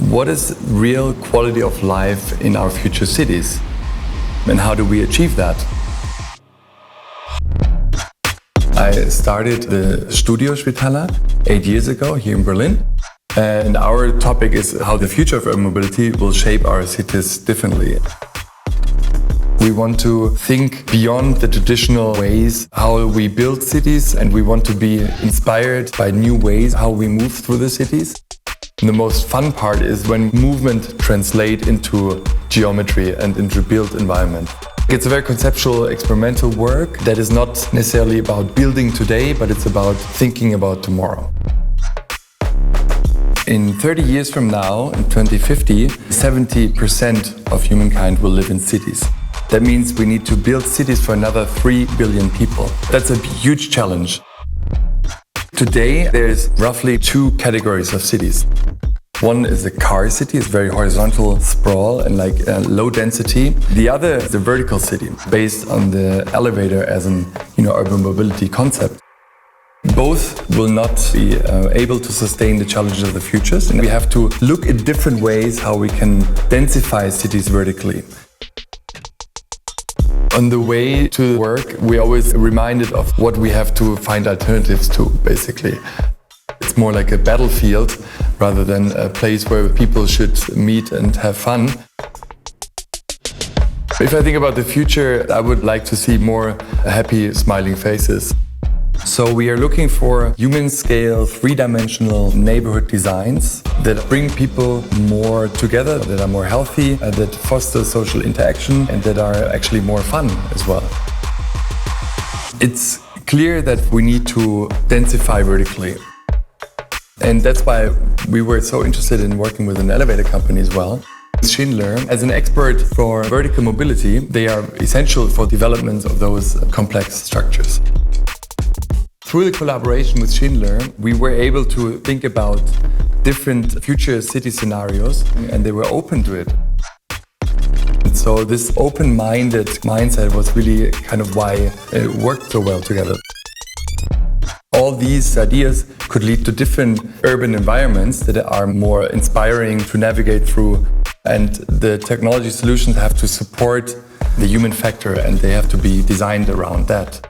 What is real quality of life in our future cities? And how do we achieve that? I started the Studio Spitaler 8 years ago here in Berlin. And our topic is how the future of urban mobility will shape our cities differently. We want to think beyond the traditional ways how we build cities, and we want to be inspired by new ways how we move through the cities. And the most fun part is when movement translates into geometry and into built environment. It's a very conceptual, experimental work that is not necessarily about building today, but it's about thinking about tomorrow. In 30 years from now, in 2050, 70% of humankind will live in cities. That means we need to build cities for another 3 billion people. That's a huge challenge. Today, there's roughly 2 categories of cities. One is a car city, it's very horizontal sprawl and low density. The other is the vertical city, based on the elevator as an urban mobility concept. Both will not be able to sustain the challenges of the futures, and we have to look at different ways how we can densify cities vertically. On the way to work, we're always reminded of what we have to find alternatives to, basically. It's more like a battlefield rather than a place where people should meet and have fun. If I think about the future, I would like to see more happy, smiling faces. So we are looking for human-scale, three-dimensional neighborhood designs that bring people more together, that are more healthy, that foster social interaction, and that are actually more fun as well. It's clear that we need to densify vertically. And that's why we were so interested in working with an elevator company as well. Schindler, as an expert for vertical mobility, they are essential for development of those complex structures. Through the collaboration with Schindler, we were able to think about different future city scenarios, and they were open to it. And so this open-minded mindset was really kind of why it worked so well together. All these ideas could lead to different urban environments that are more inspiring to navigate through, and the technology solutions have to support the human factor, and they have to be designed around that.